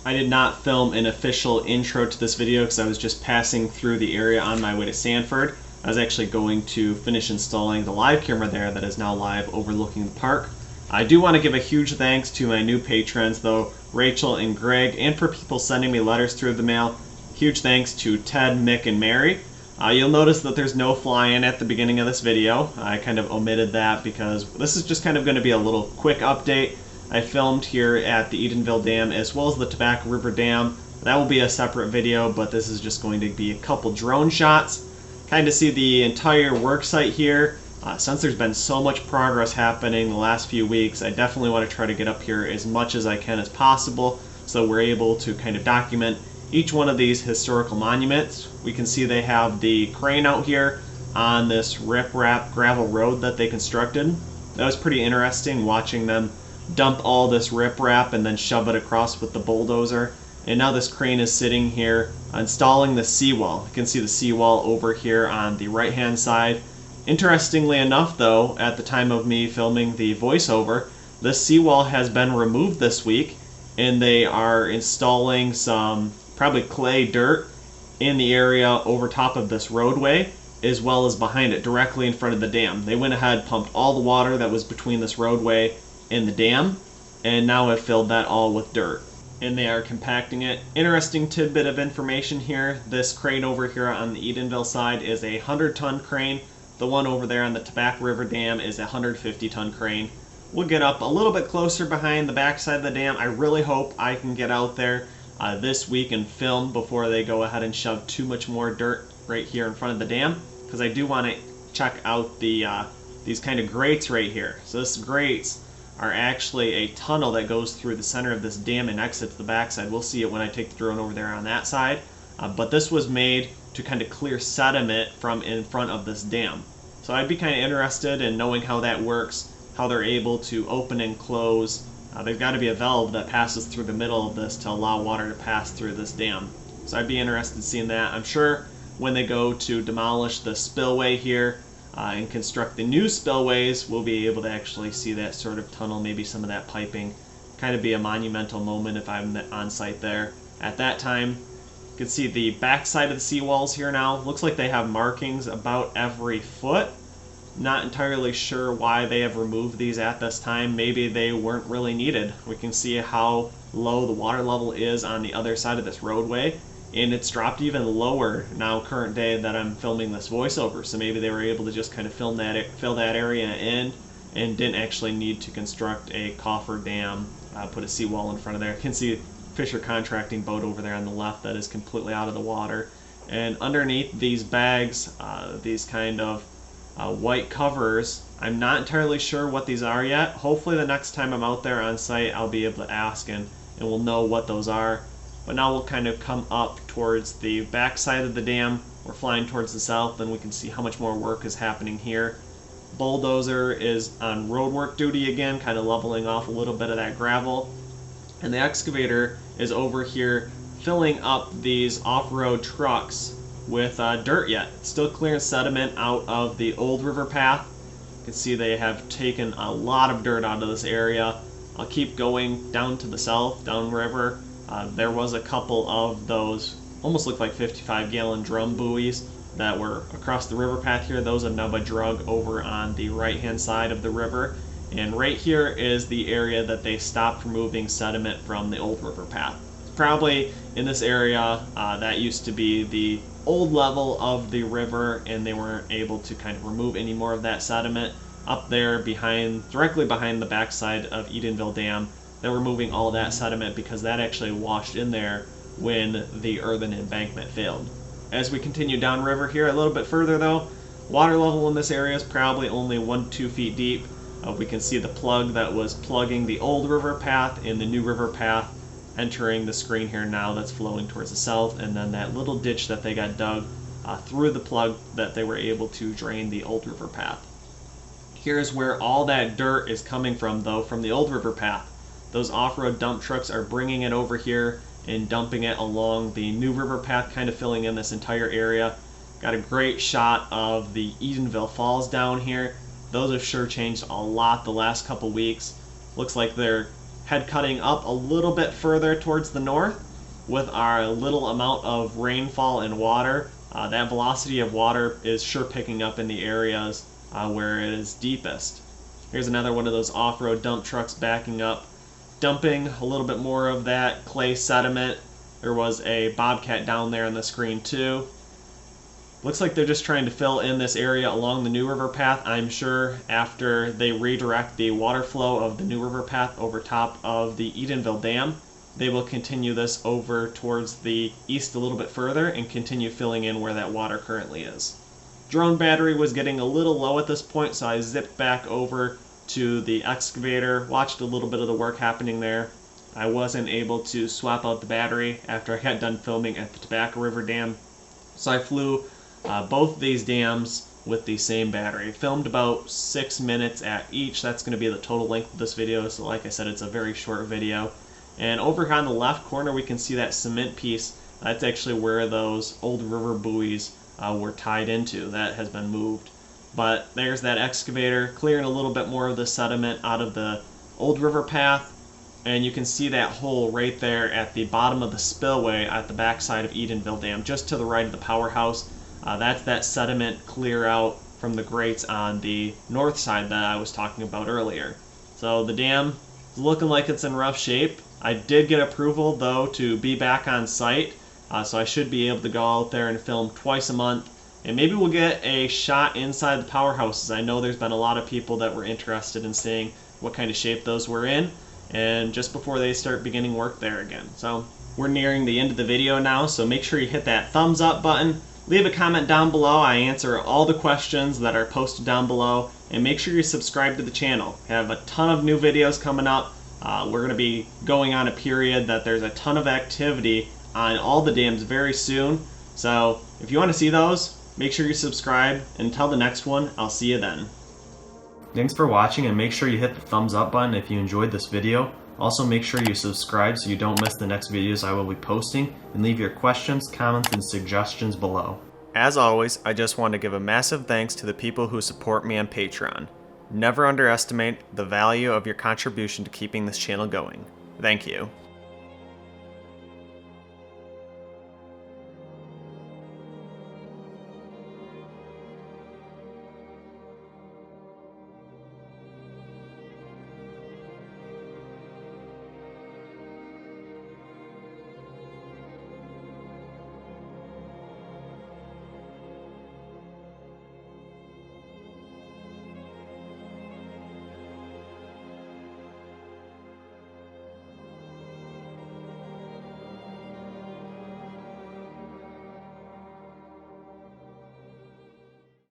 I did not film an official intro to this video because I was just passing through the area on my way to Sanford. I was actually going to finish installing the live camera there that is now live overlooking the park. I do want to give a huge thanks to my new patrons though, Rachel and Greg, and for people sending me letters through the mail. Huge thanks to Ted, Mick, and Mary. You'll notice that there's no fly-in at the beginning of this video. I kind of omitted that because this is just kind of going to be a little quick update. I filmed here at the Edenville Dam as well as the Tobacco River Dam. That will be a separate video, but this is just going to be a couple drone shots. Kind of see the entire work site here. Since there's been so much progress happening the last few weeks, I definitely want to try to get up here as much as I can as possible so we're able to kind of document each one of these historical monuments. We can see they have the crane out here on this riprap gravel road that they constructed. That was pretty interesting watching them dump all this riprap and then shove it across with the bulldozer. And now this crane is sitting here installing the seawall. You can see the seawall over here on the right hand side. Interestingly enough though, at the time of me filming the voiceover, this seawall has been removed this week and they are installing some probably clay dirt in the area over top of this roadway as well as behind it directly in front of the dam. They went ahead, pumped all the water that was between this roadway and the dam, and now have filled that all with dirt. And they are compacting it. Interesting tidbit of information here. This crane over here on the Edenville side is a 100-ton crane. The one over there on the Tobacco River Dam is a 150-ton crane. We'll get up a little bit closer behind the backside of the dam. I really hope I can get out there this week and film before they go ahead and shove too much more dirt right here in front of the dam, because I do want to check out the these kind of grates right here. So this grates are actually a tunnel that goes through the center of this dam and exits the backside. We'll see it when I take the drone over there on that side. But this was made to kind of clear sediment from in front of this dam. So I'd be kind of interested in knowing how that works, how they're able to open and close. There's got to be a valve that passes through the middle of this to allow water to pass through this dam. So I'd be interested in seeing that. I'm sure when they go to demolish the spillway here, and construct the new spillways, we'll be able to actually see that sort of tunnel, maybe some of that piping. Kind of be a monumental moment if I'm on site there at that time. You can see the back side of the seawalls here now. Looks like they have markings about every foot. Not entirely sure why they have removed these at this time. Maybe they weren't really needed. We can see how low the water level is on the other side of this roadway, and it's dropped even lower now current day that I'm filming this voiceover. So maybe they were able to just kind of fill that area in and didn't actually need to construct a coffer dam, put a seawall in front of there. You can see Fisher Contracting boat over there on the left that is completely out of the water. And underneath these bags, these kind of white covers, I'm not entirely sure what these are yet. Hopefully the next time I'm out there on site I'll be able to ask and we'll know what those are. But now we'll kind of come up towards the back side of the dam. We're flying towards the south, and we can see how much more work is happening here. Bulldozer is on road work duty again, kind of leveling off a little bit of that gravel. And the excavator is over here filling up these off-road trucks with dirt yet. Still clearing sediment out of the old river path. You can see they have taken a lot of dirt out of this area. I'll keep going down to the south, downriver. There was a couple of those, almost looked like 55-gallon drum buoys that were across the river path here. Those have now been drug over on the right-hand side of the river. And right here is the area that they stopped removing sediment from the old river path. Probably in this area, that used to be the old level of the river, and they weren't able to kind of remove any more of that sediment. Up there directly behind the backside of Edenville Dam, they're removing all that sediment because that actually washed in there when the earthen embankment failed. As we continue downriver here a little bit further though, water level in this area is probably only 1-2 feet deep. We can see the plug that was plugging the old river path and the new river path entering the screen here now that's flowing towards the south, and then that little ditch that they got dug through the plug that they were able to drain the old river path. Here's where all that dirt is coming from though, from the old river path. Those off-road dump trucks are bringing it over here and dumping it along the new river path, kind of filling in this entire area. Got a great shot of the Edenville Falls down here. Those have sure changed a lot the last couple weeks. Looks like they're head cutting up a little bit further towards the north with our little amount of rainfall and water. That velocity of water is sure picking up in the areas where it is deepest. Here's another one of those off-road dump trucks backing up, dumping a little bit more of that clay sediment. There was a bobcat down there on the screen too. Looks like they're just trying to fill in this area along the New River path. I'm sure after they redirect the water flow of the New River path over top of the Edenville Dam, they will continue this over towards the east a little bit further and continue filling in where that water currently is. Drone battery was getting a little low at this point, so I zipped back over to the excavator, watched a little bit of the work happening there. I wasn't able to swap out the battery after I got done filming at the Tobacco River Dam, so I flew both these dams with the same battery. Filmed about 6 minutes at each. That's going to be the total length of this video, so like I said, it's a very short video. And over on the left corner we can see that cement piece. That's actually where those old river buoys were tied into. That has been moved. But there's that excavator clearing a little bit more of the sediment out of the old river path. And you can see that hole right there at the bottom of the spillway at the backside of Edenville Dam, just to the right of the powerhouse. That's that sediment clear out from the grates on the north side that I was talking about earlier. So the dam is looking like it's in rough shape. I did get approval though to be back on site, so I should be able to go out there and film twice a month, and maybe we'll get a shot inside the powerhouses. I know there's been a lot of people that were interested in seeing what kind of shape those were in, and just before they start beginning work there again. So we're nearing the end of the video now, so make sure you hit that thumbs up button. Leave a comment down below. I answer all the questions that are posted down below, and make sure you subscribe to the channel. I have a ton of new videos coming up. We're going to be going on a period that there's a ton of activity on all the dams very soon. So if you want to see those, make sure you subscribe. Until the next one, I'll see you then. Thanks for watching, and make sure you hit the thumbs up button if you enjoyed this video. Also make sure you subscribe so you don't miss the next videos I will be posting, and leave your questions, comments, and suggestions below. As always, I just want to give a massive thanks to the people who support me on Patreon. Never underestimate the value of your contribution to keeping this channel going. Thank you.